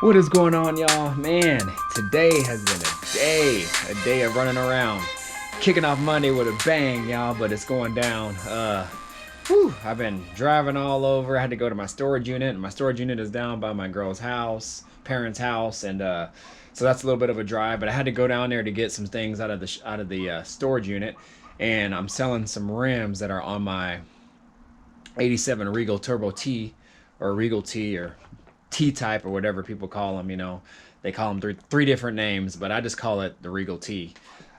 What is going on, y'all? Man, today has been a day of running around, kicking off Monday with a bang, y'all. But it's going down. I've been driving all over. I had to go to my storage unit, and my storage unit is down by my girl's house, parents' house, and so that's a little bit of a drive. But I had to go down there to get some things out of the storage unit, and I'm selling some rims that are on my '87 Regal Turbo T, or Regal T, or T-type, or whatever people call them. They call them three different names, but I just call it the Regal T.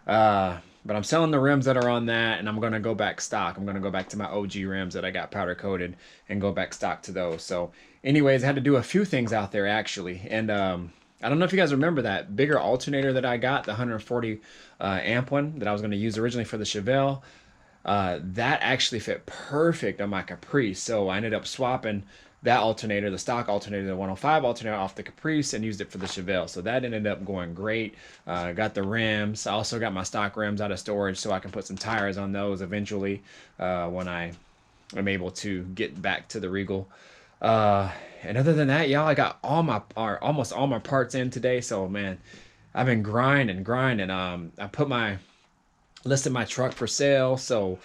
But I'm selling the rims that are on that, and I'm gonna go back stock. I'm gonna go back to my OG rims that I got powder coated and go back stock to those. So, anyways, I had to do a few things out there actually, and I don't know if you guys remember that bigger alternator that I got, the 140 amp one that I was gonna use originally for the Chevelle. That actually fit perfect on my Caprice, so I ended up swapping that alternator, the stock alternator, the 105 alternator, off the Caprice and used it for the Chevelle. So that ended up going great. Got the rims. I also got my stock rims out of storage so I can put some tires on those eventually when I am able to get back to the Regal. And other than that, y'all, I got or almost all my parts in today. So man, I've been grinding. I listed my truck for sale, so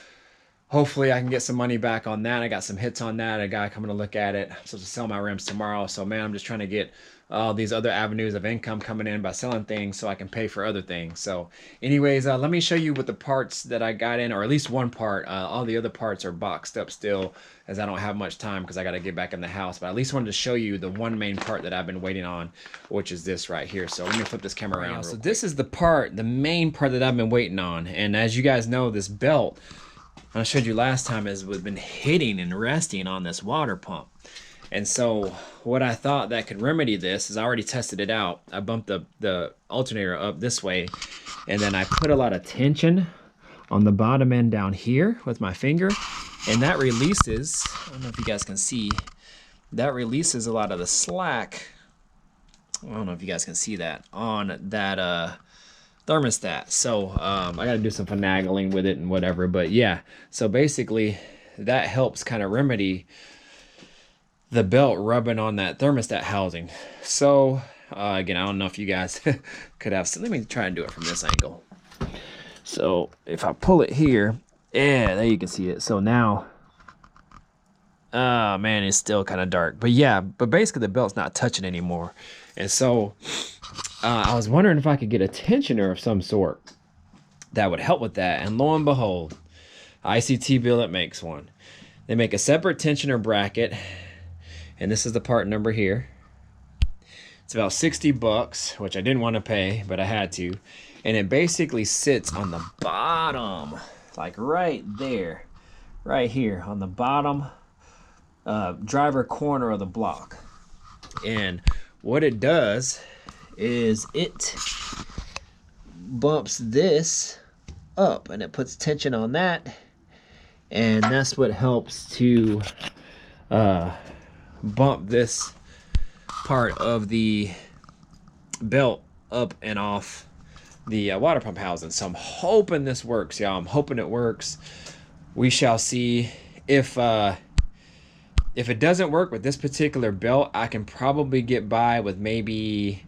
hopefully I can get some money back on that. I got some hits on that. A guy coming to look at it. I'm supposed to sell my rims tomorrow. So man, I'm just trying to get all these other avenues of income coming in by selling things so I can pay for other things. So anyways, let me show you what the parts that I got in, or at least one part. All the other parts are boxed up still, as I don't have much time because I got to get back in the house. But at least wanted to show you the one main part that I've been waiting on, which is this right here. So let me flip this camera around. So this is the main part that I've been waiting on. And as you guys know, this belt I showed you last time is we've been hitting and resting on this water pump. And so what I thought that could remedy this is I already tested it out. I bumped the alternator up this way, and then I put a lot of tension on the bottom end down here with my finger, and that releases, I don't know if you guys can see, that releases a lot of the slack. I don't know if you guys can see that on that thermostat. So I got to do some finagling with it and whatever. But yeah, so basically that helps kind of remedy the belt rubbing on that thermostat housing. So again, I don't know if you guys could have some. Let me try and do it from this angle. So if I pull it here, yeah, there you can see it. So now, man, it's still kind of dark. But yeah, but basically the belt's not touching anymore. And so I was wondering if I could get a tensioner of some sort that would help with that. And lo and behold, ICT Billet makes one. They make a separate tensioner bracket, and this is the part number here. It's about 60 bucks, which I didn't want to pay, but I had to. And it basically sits on the bottom, like right there, right here on the bottom driver corner of the block. And what it does is it bumps this up, and it puts tension on that, and that's what helps to bump this part of the belt up and off the water pump housing. So I'm hoping this works, y'all. I'm hoping it works. We shall see. If it doesn't work with this particular belt, I can probably get by with maybe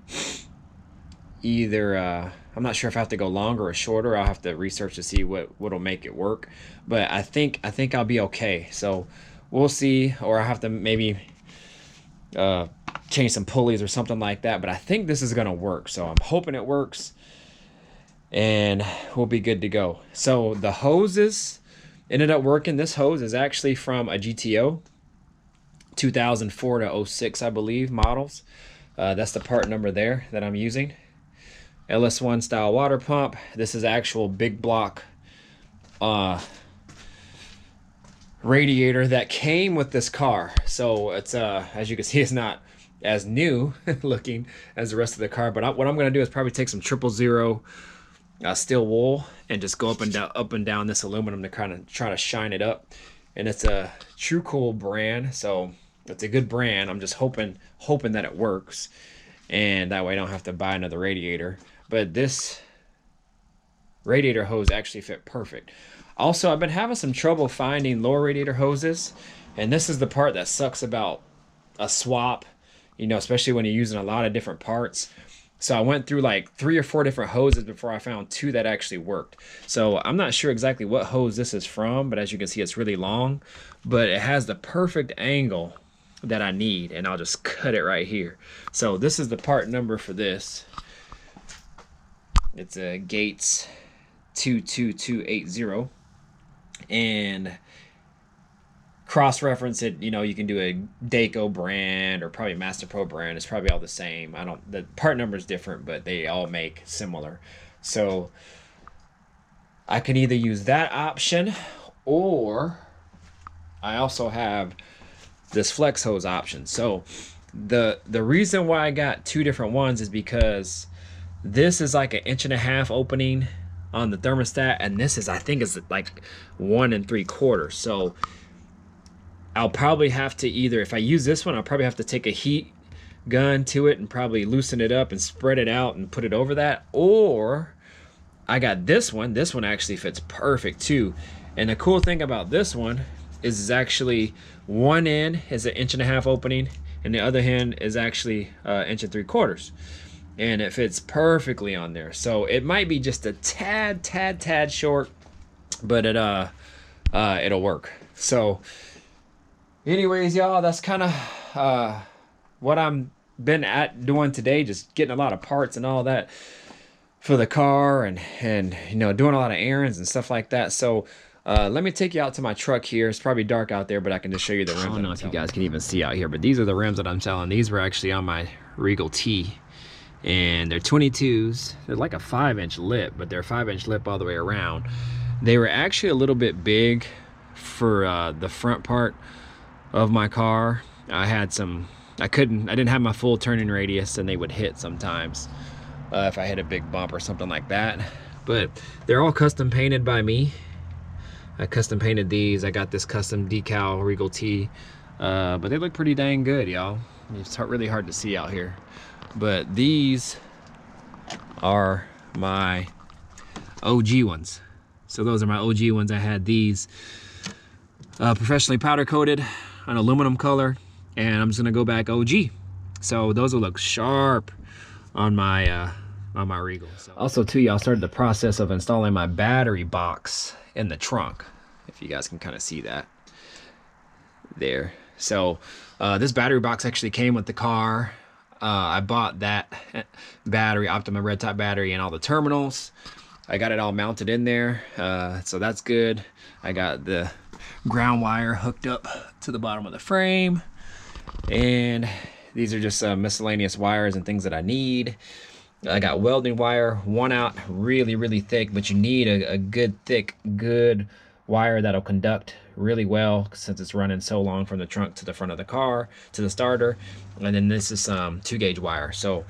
either I'm not sure if I have to go longer or shorter. I'll have to research to see what'll make it work, but I think I'll be okay. So we'll see, or I have to maybe change some pulleys or something like that, but I think this is gonna work. So I'm hoping it works, and we'll be good to go. So the hoses ended up working. This hose is actually from a GTO 2004 to 06, I believe, models. That's the part number there that I'm using. LS1 style water pump. This is actual big block radiator that came with this car. So it's as you can see, it's not as new looking as the rest of the car. But what I'm going to do is probably take some 000 steel wool and just go up and down this aluminum to kind of try to shine it up. And it's a True Cool brand, so it's a good brand. I'm just hoping that it works, and that way I don't have to buy another radiator. But this radiator hose actually fit perfect. Also, I've been having some trouble finding lower radiator hoses, and this is the part that sucks about a swap you know, especially when you're using a lot of different parts. So I went through like 3 or 4 different hoses before I found 2 that actually worked. So I'm not sure exactly what hose this is from, but as you can see, it's really long, but it has the perfect angle that I need, and I'll just cut it right here. So this is the part number for this. It's a Gates 22280, and cross-reference it, you know, you can do a Daco brand or probably Master Pro brand. It's probably all the same. The part number is different, but they all make similar. So I can either use that option, or I also have this flex hose option. So the reason why I got 2 different ones is because this is like 1.5 inch opening on the thermostat, and this is, I think, is like 1 3/4. So I'll probably have to either, if I use this one, I'll probably have to take a heat gun to it and probably loosen it up and spread it out and put it over that. Or I got this one. This one actually fits perfect too. And the cool thing about this one is actually one end is 1.5 inch opening, and the other end is actually 1 3/4. And it fits perfectly on there. So it might be just a tad short, but it'll work. So anyways, y'all, that's kind of what I'm been doing today, just getting a lot of parts and all that for the car, and you know, doing a lot of errands and stuff like that. So let me take you out to my truck here. It's probably dark out there, but I can just show you the rims. I don't know if you guys can even see out here, but these are the rims that I'm selling. These were actually on my Regal T, and they're 22s. They're like a 5-inch lip, but they're 5-inch lip all the way around. They were actually a little bit big for the front part of my car. I didn't have my full turning radius, and they would hit sometimes if I hit a big bump or something like that. But they're all custom painted by me. I custom painted these. I got this custom decal Regal T, but they look pretty dang good, y'all. It's really hard to see out here, but these are my OG ones. So those are my OG ones. I had these professionally powder coated on aluminum color, and I'm just gonna go back OG. So those will look sharp on my Regal. So also too, y'all, started the process of installing my battery box in the trunk, if you guys can kind of see that there. So this battery box actually came with the car. I bought that battery, Optima red top battery, and all the terminals. I got it all mounted in there, so that's good. I got the ground wire hooked up to the bottom of the frame, and these are just miscellaneous wires and things that I need. I got welding wire, one out, really thick, but you need a good thick, good wire that'll conduct really well, since it's running so long from the trunk to the front of the car to the starter. And then this is 2-gauge wire. So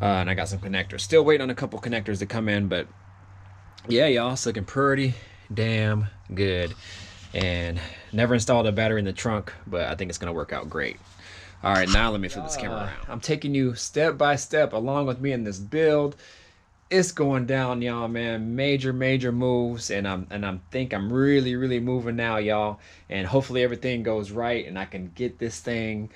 and I got some connectors, still waiting on a couple connectors to come in, but yeah, y'all, it's looking pretty damn good. And never installed a battery in the trunk, but I think it's gonna work out great. All right, now let me flip this camera around. I'm taking you step by step along with me in this build. It's going down, y'all, man. Major moves, and I'm think I'm really moving now, y'all. And hopefully everything goes right, and I can get this thing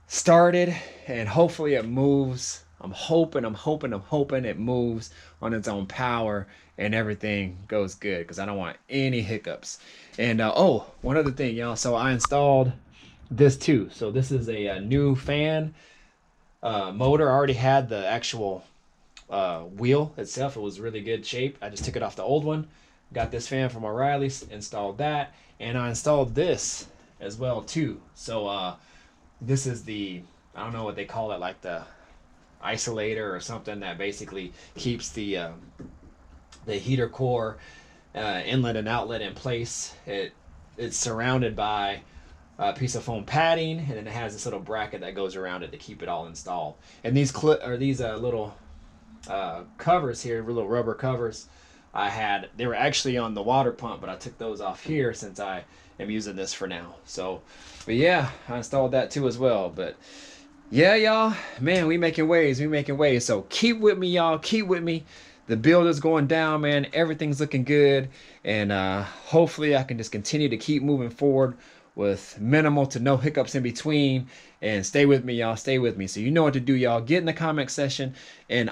started, and hopefully it moves. I'm hoping it moves on its own power, and everything goes good, because I don't want any hiccups. And oh, one other thing, y'all. So I installed this too. So this is a new fan motor. I already had the actual wheel itself. It was really good shape. I just took it off the old one, got this fan from O'Reilly's, installed that, and I installed this as well too. So this is the, I don't know what they call it, like the isolator or something that basically keeps the heater core inlet and outlet in place. It's surrounded by a piece of foam padding, and then it has this little bracket that goes around it to keep it all installed. And these little covers here, little rubber covers, they were actually on the water pump, but I took those off here since I am using this for now. So, but yeah, I installed that too as well. But yeah, y'all, man, we making waves. So keep with me, y'all. Keep with me. The build is going down, man. Everything's looking good, and hopefully I can just continue to keep moving forward with minimal to no hiccups in between. And stay with me, y'all. Stay with me. So you know what to do, y'all. Get in the comment section and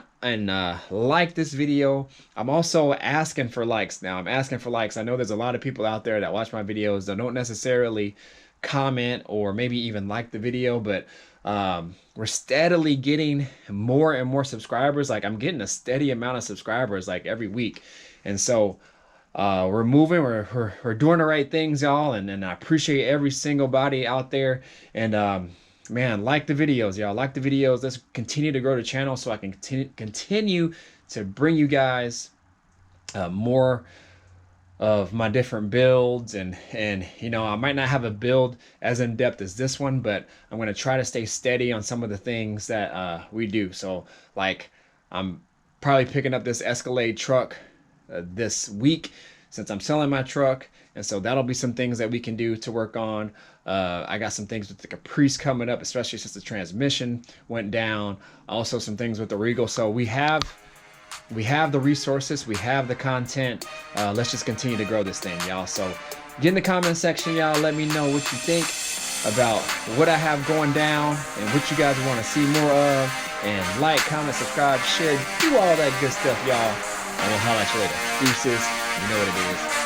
like this video. I'm also asking for likes now. I'm asking for likes. I know there's a lot of people out there that watch my videos that don't necessarily comment or maybe even like the video, but we're steadily getting more and more subscribers. Like I'm getting a steady amount of subscribers like every week. And so we're moving, we're doing the right things, y'all, and I appreciate every single body out there. And man, like the videos, y'all. Like the videos. Let's continue to grow the channel so I can continue to bring you guys more of my different builds. And you know, I might not have a build as in depth as this one, but I'm going to try to stay steady on some of the things that we do. So like I'm probably picking up this Escalade truck this week since I'm selling my truck, and so that'll be some things that we can do to work on. I got some things with the Caprice coming up, especially since the transmission went down. Also some things with the Regal. So we have the resources, we have the content. Let's just continue to grow this thing, y'all. So get in the comment section, y'all. Let me know what you think about what I have going down and what you guys want to see more of. And like, comment, subscribe, share, do all that good stuff, y'all. And we'll holler at you later. Deuces, you know what it is.